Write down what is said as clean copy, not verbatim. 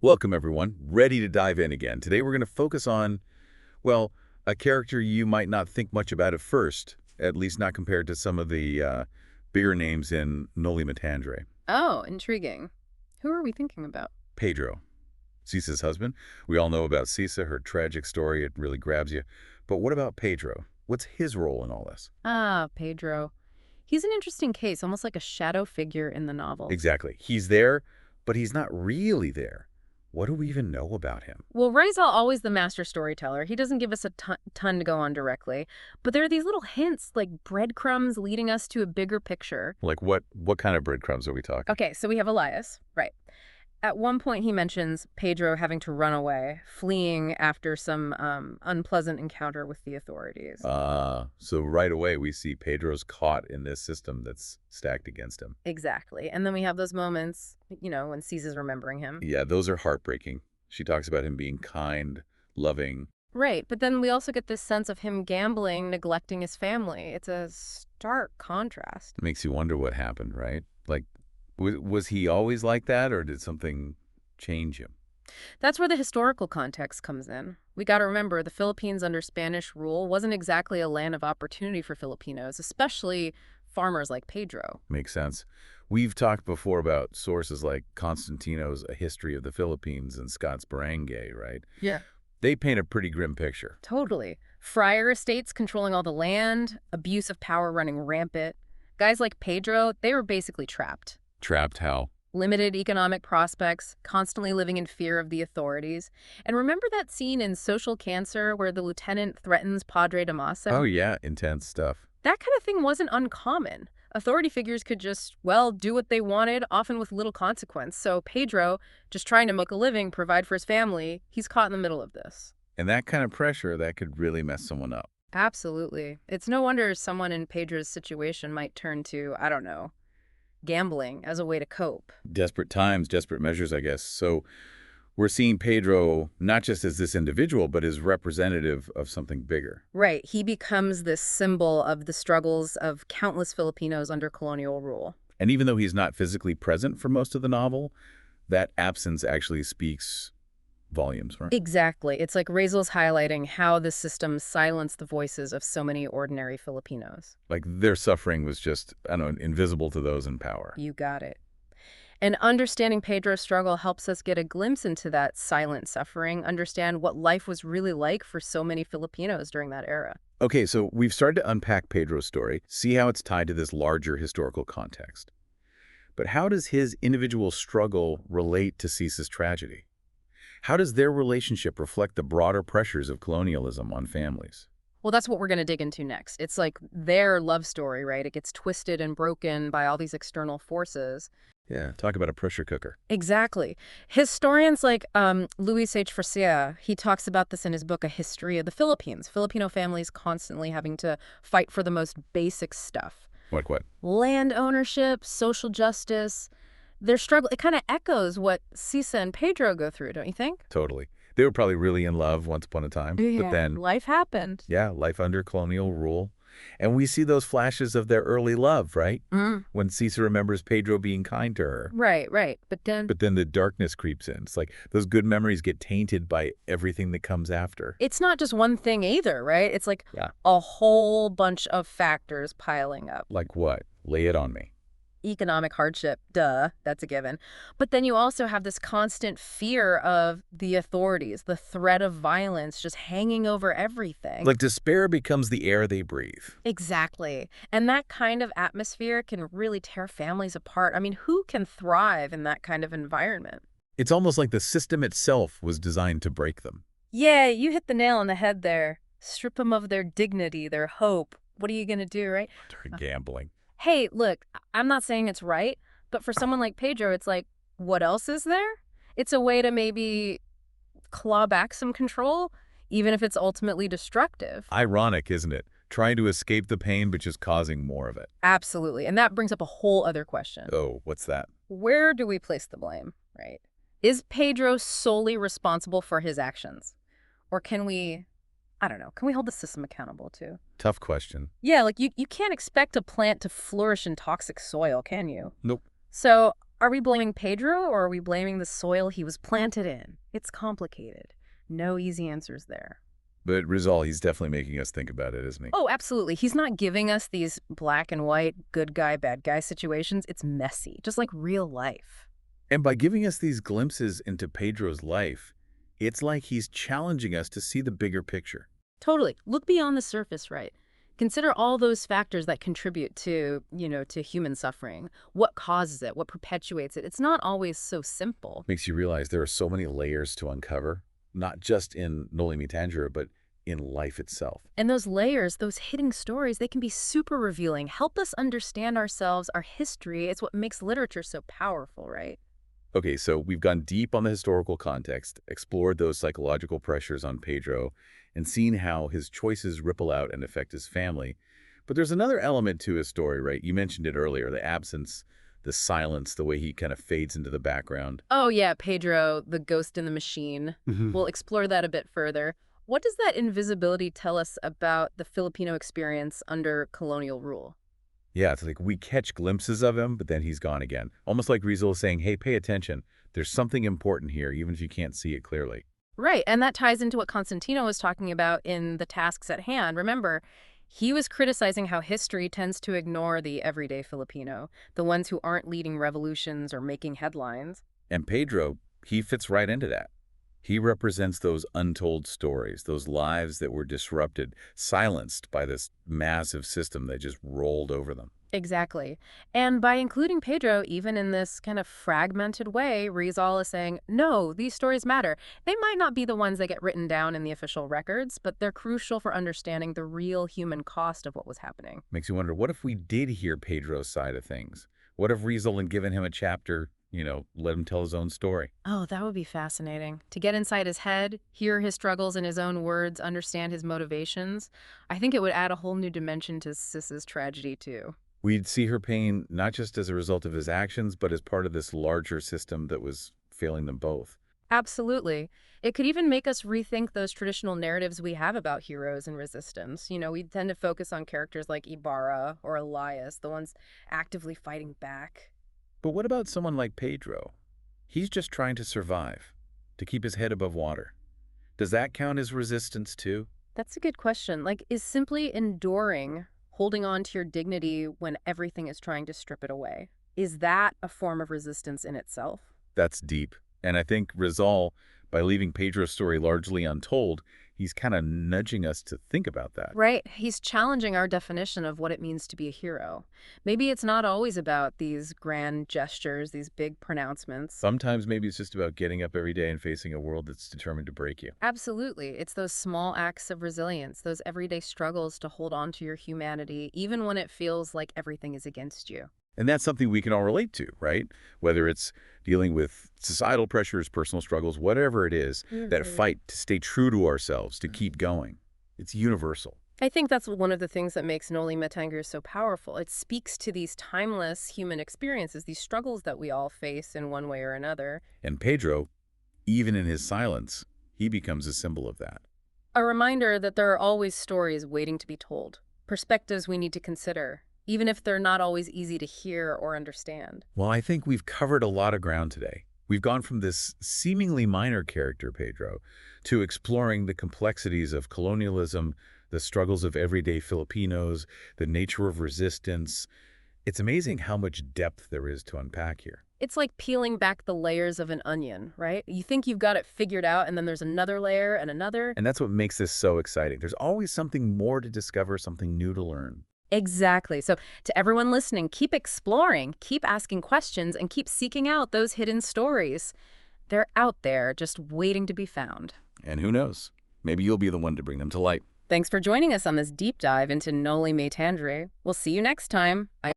Welcome, everyone. Ready to dive in again. Today we're going to focus on, well, a character you might not think much about at first, at least not compared to some of the bigger names in Noli Tangere. Oh, intriguing. Who are we thinking about? Pedro, Cisa's husband. We all know about Cisa, her tragic story. It really grabs you. But what about Pedro? What's his role in all this? Ah, Pedro. He's an interesting case, almost like a shadow figure in the novel. Exactly. He's there, but he's not really there. What do we even know about him? Well, Ray's always the master storyteller. He doesn't give us a ton to go on directly, but there are these little hints, like breadcrumbs leading us to a bigger picture. Like what kind of breadcrumbs are we talking? Okay, so we have Elias, right. At one point, he mentions Pedro having to run away, fleeing after some unpleasant encounter with the authorities. So right away we see Pedro's caught in this system that's stacked against him. Exactly. And then we have those moments, when Caesar's remembering him. Yeah, those are heartbreaking. She talks about him being kind, loving. Right, but then we also get this sense of him gambling, neglecting his family. It's a stark contrast. It makes you wonder what happened, right? Like, was he always like that, or did something change him? That's where the historical context comes in. We got to remember the Philippines under Spanish rule wasn't exactly a land of opportunity for Filipinos, especially farmers like Pedro. Makes sense. We've talked before about sources like Constantino's A History of the Philippines and Scott's Barangay, right? Yeah. They paint a pretty grim picture. Totally. Friar estates controlling all the land, abuse of power running rampant. Guys like Pedro, they were basically trapped. Trapped how? Limited economic prospects, constantly living in fear of the authorities. And remember that scene in Social Cancer where the lieutenant threatens Padre Damaso? Oh yeah, intense stuff. That kind of thing wasn't uncommon. Authority figures could just, well, do what they wanted, often with little consequence. So Pedro, just trying to make a living, provide for his family, he's caught in the middle of this. And that kind of pressure, that could really mess someone up. Absolutely. It's no wonder someone in Pedro's situation might turn to, I don't know, gambling as a way to cope. Desperate times, desperate measures, I guess. So we're seeing Pedro not just as this individual, but as representative of something bigger. Right. He becomes this symbol of the struggles of countless Filipinos under colonial rule. And even though he's not physically present for most of the novel, that absence actually speaks volumes, right? Exactly. It's like Razel's highlighting how the system silenced the voices of so many ordinary Filipinos. Like their suffering was just, I don't know, invisible to those in power. You got it. And understanding Pedro's struggle helps us get a glimpse into that silent suffering, understand what life was really like for so many Filipinos during that era. Okay, so we've started to unpack Pedro's story, see how it's tied to this larger historical context. But how does his individual struggle relate to Cisa's tragedy? How does their relationship reflect the broader pressures of colonialism on families? Well, that's what we're going to dig into next. It's like their love story, right? It gets twisted and broken by all these external forces. Yeah, talk about a pressure cooker. Exactly. Historians like Luis H. Frisia, he talks about this in his book, A History of the Philippines. Filipino families constantly having to fight for the most basic stuff. What? Land ownership, social justice. Their struggle, it kind of echoes what Cisa and Pedro go through, don't you think? Totally. They were probably really in love once upon a time. Yeah, But then, life happened. yeah, life under colonial rule. And we see those flashes of their early love, right? When Cisa remembers Pedro being kind to her. Right. But then the darkness creeps in. It's like those good memories get tainted by everything that comes after. It's not just one thing either, right? It's like Yeah. a whole bunch of factors piling up. Like what? Lay it on me. Economic hardship, duh, that's a given. But then you also have this constant fear of the authorities, the threat of violence just hanging over everything. Like despair becomes the air they breathe. Exactly. And that kind of atmosphere can really tear families apart. I mean, who can thrive in that kind of environment? It's almost like the system itself was designed to break them. Yeah, you hit the nail on the head there. Strip them of their dignity, their hope. What are you going to do, right? They're gambling. Hey, look, I'm not saying it's right, but for someone like Pedro, it's like, what else is there? It's a way to maybe claw back some control, even if it's ultimately destructive. Ironic, isn't it? Trying to escape the pain, but just causing more of it. Absolutely. And that brings up a whole other question. Oh, what's that? Where do we place the blame, right? Is Pedro solely responsible for his actions? Or can we, I don't know, can we hold the system accountable too? Tough question. Yeah, like you can't expect a plant to flourish in toxic soil, can you? Nope. So Are we blaming Pedro or are we blaming the soil he was planted in? It's complicated. No easy answers there. But Rizal, he's definitely making us think about it, isn't he? Oh, absolutely. He's not giving us these black and white, good guy, bad guy situations. It's messy, just like real life. And by giving us these glimpses into Pedro's life, it's like he's challenging us to see the bigger picture. Totally. Look beyond the surface, right? Consider all those factors that contribute to, to human suffering. What causes it? What perpetuates it? It's not always so simple. Makes you realize there are so many layers to uncover, not just in Noli Me Tangere, but in life itself. And those layers, those hidden stories, they can be super revealing, help us understand ourselves, our history. It's what makes literature so powerful, right? Okay, so we've gone deep on the historical context, explored those psychological pressures on Pedro, and seen how his choices ripple out and affect his family. But there's another element to his story, right? You mentioned it earlier, the absence, the silence, the way he kind of fades into the background. Oh, yeah, Pedro, the ghost in the machine. We'll explore that a bit further. What does that invisibility tell us about the Filipino experience under colonial rule? Yeah, it's like we catch glimpses of him, but then he's gone again. Almost like Rizal is saying, hey, pay attention. There's something important here, even if you can't see it clearly. Right, and that ties into what Constantino was talking about in The Tasks at Hand. Remember, he was criticizing how history tends to ignore the everyday Filipino, the ones who aren't leading revolutions or making headlines. And Pedro, he fits right into that. He represents those untold stories, those lives that were disrupted, silenced by this massive system that just rolled over them. Exactly. And by including Pedro, even in this kind of fragmented way, Rizal is saying, no, these stories matter. They might not be the ones that get written down in the official records, but they're crucial for understanding the real human cost of what was happening. Makes you wonder, what if we did hear Pedro's side of things? What if Rizal had given him a chapter, let him tell his own story? Oh, that would be fascinating. To get inside his head, hear his struggles in his own words, understand his motivations. I think it would add a whole new dimension to Sis's tragedy, too. We'd see her pain not just as a result of his actions, but as part of this larger system that was failing them both. Absolutely. It could even make us rethink those traditional narratives we have about heroes and resistance. We tend to focus on characters like Ibarra or Elias, the ones actively fighting back. But what about someone like Pedro? He's just trying to survive, to keep his head above water. Does that count as resistance too? That's a good question. Like, is simply enduring, holding on to your dignity when everything is trying to strip it away, is that a form of resistance in itself? That's deep. And I think Rizal, by leaving Pedro's story largely untold, he's kind of nudging us to think about that. Right. He's challenging our definition of what it means to be a hero. Maybe it's not always about these grand gestures, these big pronouncements. Sometimes maybe it's just about getting up every day and facing a world that's determined to break you. Absolutely. It's those small acts of resilience, those everyday struggles to hold on to your humanity, even when it feels like everything is against you. And that's something we can all relate to, right? Whether it's dealing with societal pressures, personal struggles, whatever it is, that fight to stay true to ourselves, to keep going. It's universal. I think that's one of the things that makes Noli Me Tangere so powerful. It speaks to these timeless human experiences, these struggles that we all face in one way or another. And Pedro, even in his silence, he becomes a symbol of that. A reminder that there are always stories waiting to be told, perspectives we need to consider, even if they're not always easy to hear or understand. Well, I think we've covered a lot of ground today. We've gone from this seemingly minor character, Pedro, to exploring the complexities of colonialism, the struggles of everyday Filipinos, the nature of resistance. It's amazing how much depth there is to unpack here. It's like peeling back the layers of an onion, right? You think you've got it figured out, and then there's another layer and another. And that's what makes this so exciting. There's always something more to discover, something new to learn. Exactly. So to everyone listening, keep exploring, keep asking questions, and keep seeking out those hidden stories. They're out there, just waiting to be found. And who knows? Maybe you'll be the one to bring them to light. Thanks for joining us on this deep dive into Noli Me Tangere. We'll see you next time. Bye.